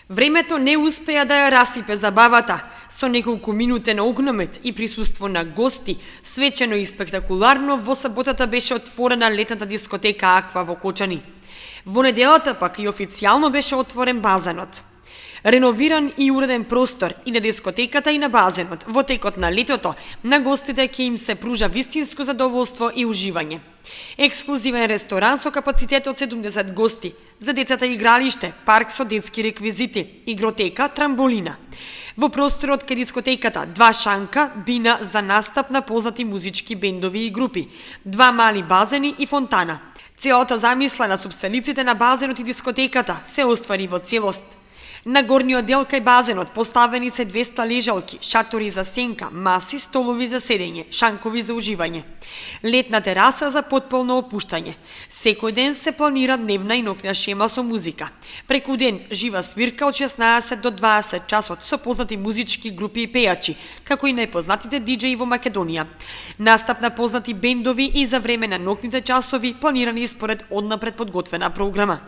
Времето не успеа да ја расипе забавата, со неколку минутен огномет и присуство на гости, свечено и спектакуларно во саботата беше отворена летната дискотека Аква во Кочани. Во неделата пак и официјално беше отворен базенот. Реновиран и уреден простор и на дискотеката и на базенот. Во текот на летото на гостите ќе им се пружа вистинско задоволство и уживање. Ексклузивен ресторан со капацитет од 70 гости, за децата игралиште, парк со детски реквизити, игротека, трамболина. Во просторот кај дискотеката 2 шанка, бина за настап на познати музички бендови и групи, 2 мали базени и фонтана. Целата замисла на собствениците на базенот и дискотеката се оствари во целост. На горниот дел кај базенот поставени се 200 лежалки, шатори за сенка, маси, столови за седење, шанкови за уживање. Летна тераса за потполно опуштање. Секој ден се планира дневна и ноќна шема со музика. Преку ден жива свирка од 16 до 20 часот со познати музички групи и пејачи, како и најпознатите диџеи во Македонија. Настап на познати бендови и за време на ноќните часови планирани според однапред подготвена програма.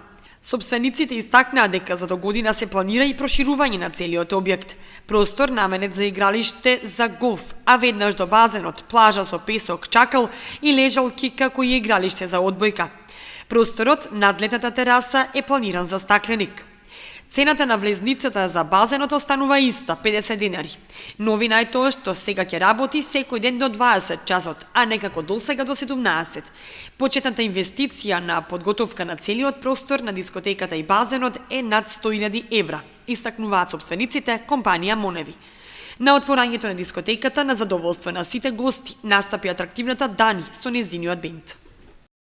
Собствениците истакнаа дека за до година се планира и проширување на целиот објект. Простор наменет за игралиште за голф, а веднаш до базенот, плажа со песок, чакал и лежалки како и игралиште за одбојка. Просторот над летната тераса е планиран за стакленик. Цената на влезницата за базенот останува иста, 50 денари. Новина е тоа што сега ќе работи секој ден до 20 часот, а не како досега до 17. Почетната инвестиција на подготовка на целиот простор на дискотеката и базенот е над 100.000 евра, истакнуваат собствениците компанија Моневи. На отворањето на дискотеката на задоволство на сите гости настапи атрактивната Дани со незиниот бенд.